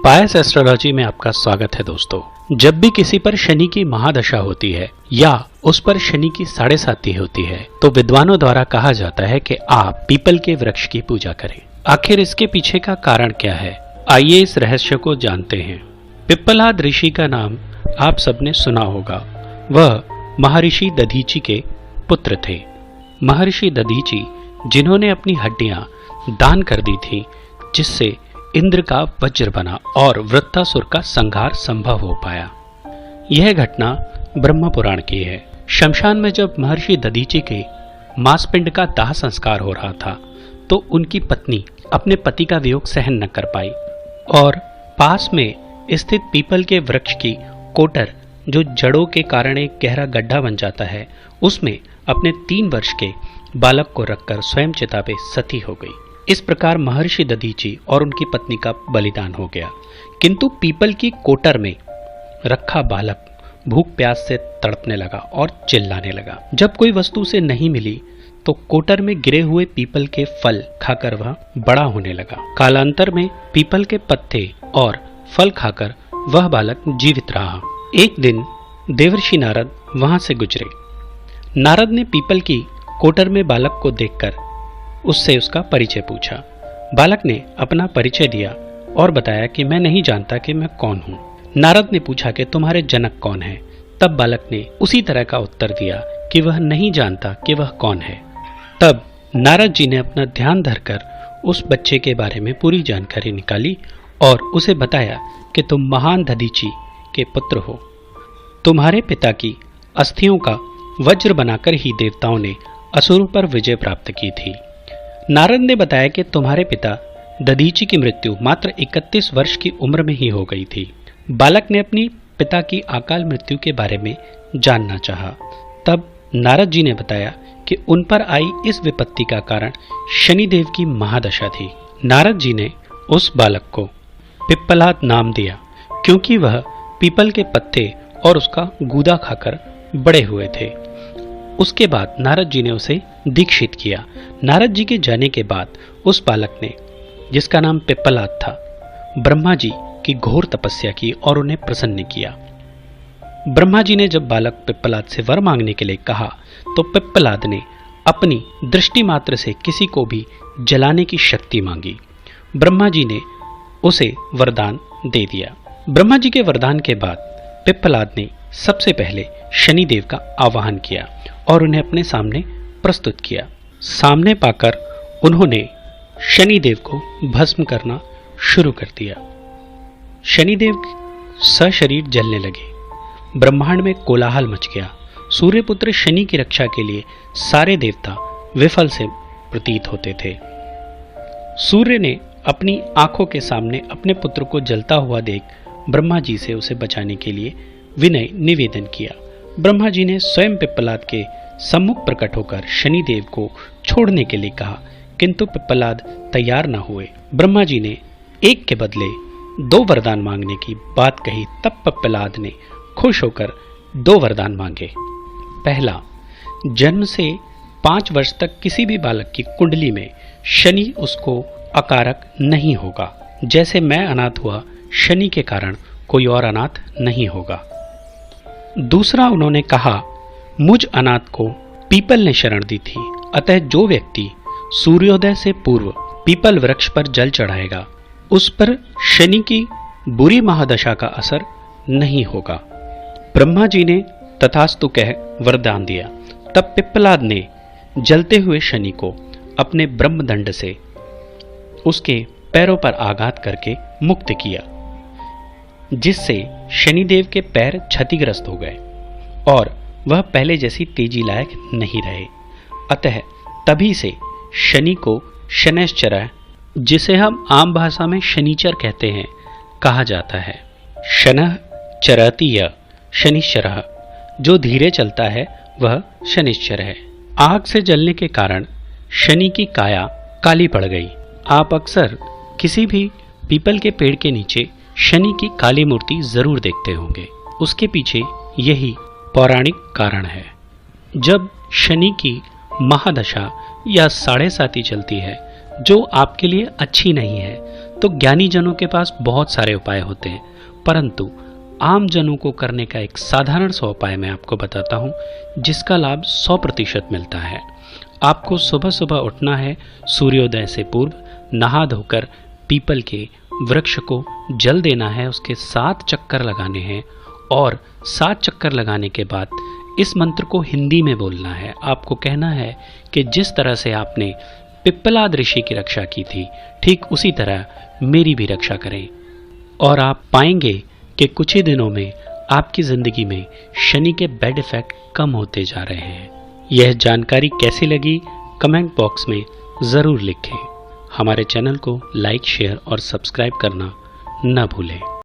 पायस astrology में आपका स्वागत है दोस्तों। जब भी किसी पर शनि की महादशा होती है या उस पर शनि की 7.5 होती है तो विद्वानों द्वारा कहा जाता है कि आप पीपल के वृक्ष की पूजा करें। आखिर इसके पीछे का कारण क्या है, आइए इस रहस्य को जानते हैं। पिप्पलाद ऋषि का नाम आप सबने सुना होगा। वह महर्षि दधीचि के पुत्र थे। महर्षि दधीचि जिन्होंने अपनी हड्डियां दान कर दी थी, जिससे इंद्र का वज्र बना और वृत्तासुर का संहार संभव हो पाया। यह घटना ब्रह्म पुराण की है। शमशान में जब महर्षि दधीचि के मांसपिंड का दाह संस्कार हो रहा था तो उनकी पत्नी अपने पति का वियोग सहन न कर पाई और पास में स्थित पीपल के वृक्ष की कोटर, जो जड़ों के कारण एक गहरा गड्ढा बन जाता है, उसमें अपने 3 वर्ष के बालक को रखकर स्वयं चिता पे सती हो गई। इस प्रकार महर्षि दधीचि और उनकी पत्नी का बलिदान हो गया। किंतु पीपल की कोटर में रखा बालक भूख प्यास से तड़पने लगा और चिल्लाने लगा। जब कोई वस्तु उसे नहीं मिली तो कोटर में गिरे हुए पीपल के फल खाकर वह बड़ा होने लगा। कालांतर में पीपल के पत्ते और फल खाकर वह बालक जीवित रहा। एक दिन देवर्षि नारद वहां से गुजरे। नारद ने पीपल की कोटर में बालक को देखकर उससे उसका परिचय पूछा। बालक ने अपना परिचय दिया और बताया कि मैं नहीं जानता कि मैं कौन हूं। नारद ने पूछा कि तुम्हारे जनक कौन है। तब बालक ने उसी तरह का उत्तर दिया कि वह नहीं जानता कि वह कौन है। तब नारद जी ने अपना ध्यान धरकर उस बच्चे के बारे में पूरी जानकारी निकाली और उसे बताया कि तुम महान दधीचि के पुत्र हो। तुम्हारे पिता की अस्थियों का वज्र बनाकर ही देवताओं ने असुरों पर विजय प्राप्त की थी। नारद ने बताया कि तुम्हारे पिता दधीचि की मृत्यु मात्र 31 वर्ष की उम्र में ही हो गई थी। बालक ने अपनी पिता की अकाल मृत्यु के बारे में जानना चाहा। तब नारद जी ने बताया कि उन पर आई इस विपत्ति का कारण शनिदेव की महादशा थी। नारद जी ने उस बालक को पिप्पलाद नाम दिया क्योंकि वह पीपल के पत्ते और उसका गूदा खाकर बड़े हुए थे। उसके बाद नारद जी ने उसे दीक्षित किया। नारद जी के जाने के बाद उस बालक ने, जिसका नाम पिप्पलाद था, ब्रह्मा जी की घोर तपस्या की और उन्हें प्रसन्न किया। ब्रह्मा जी ने जब बालक पिप्पलाद से वर मांगने के लिए कहा तो पिप्पलाद ने अपनी दृष्टि मात्र से किसी को भी जलाने की शक्ति मांगी। ब्रह्मा जी ने उसे वरदान दे दिया। ब्रह्मा जी के वरदान के बाद पिप्पलाद ने सबसे पहले शनिदेव का आवाहन किया और उन्हें अपने सामने प्रस्तुत किया। सामने पाकर उन्होंने शनिदेव को भस्म करना शुरू कर दिया। शनिदेव सशरीर जलने लगे। ब्रह्मांड में कोलाहल मच गया। सूर्यपुत्र शनि की रक्षा के लिए सारे देवता विफल से प्रतीत होते थे। सूर्य ने अपनी आंखों के सामने अपने पुत्र को जलता हुआ देख ब्रह्मा जी से उसे बचाने के लिए विनय निवेदन किया। ब्रह्मा जी ने स्वयं पिप्पलाद के सम्मुख प्रकट होकर शनिदेव को छोड़ने के लिए कहा, किंतु पिप्पलाद तैयार न हुए। ब्रह्मा जी ने एक के बदले 2 वरदान मांगने की बात कही। तब पिप्पलाद ने खुश होकर 2 वरदान मांगे। पहला, जन्म से 5 वर्ष तक किसी भी बालक की कुंडली में शनि उसको अकारक नहीं होगा। जैसे मैं अनाथ हुआ, शनि के कारण कोई और अनाथ नहीं होगा। दूसरा, उन्होंने कहा, मुझ अनाथ को पीपल ने शरण दी थी, अतः जो व्यक्ति सूर्योदय से पूर्व पीपल वृक्ष पर जल चढ़ाएगा उस पर शनि की बुरी महादशा का असर नहीं होगा। ब्रह्मा जी ने तथास्तु कह वरदान दिया। तब पिप्पलाद ने जलते हुए शनि को अपने ब्रह्मदंड से उसके पैरों पर आघात करके मुक्त किया, जिससे शनिदेव के पैर क्षतिग्रस्त हो गए और वह पहले जैसी तेजी लायक नहीं रहे। अतः तभी से शनि को शनैश्चर, जिसे हम आम भाषा में शनिचर कहते हैं, कहा जाता है। शनः चरति य शनिश्चरः, जो धीरे चलता है वह शनिश्चर है। आग से जलने के कारण शनि की काया काली पड़ गई। आप अक्सर किसी भी पीपल के पेड़ के नीचे शनि की काली मूर्ति जरूर देखते होंगे। उसके पीछे यही पौराणिक कारण है। जब शनि की महादशा या 7.5 चलती है, जो आपके लिए अच्छी नहीं है, तो ज्ञानी जनों के पास बहुत सारे उपाय होते हैं, परंतु आम जनों को करने का एक साधारण सा उपाय मैं आपको बताता हूं, जिसका लाभ 100% मिलता है। आपको सुबह सुबह उठना है, सूर्योदय से पूर्व नहा धोकर पीपल के वृक्ष को जल देना है, उसके 7 चक्कर लगाने हैं और 7 चक्कर लगाने के बाद इस मंत्र को हिंदी में बोलना है। आपको कहना है कि जिस तरह से आपने पिप्पलाद ऋषि की रक्षा की थी, ठीक उसी तरह मेरी भी रक्षा करें, और आप पाएंगे कि कुछ ही दिनों में आपकी जिंदगी में शनि के बैड इफेक्ट कम होते जा रहे हैं। यह जानकारी कैसी लगी कमेंट बॉक्स में ज़रूर लिखें। हमारे चैनल को लाइक, शेयर और सब्सक्राइब करना न भूलें।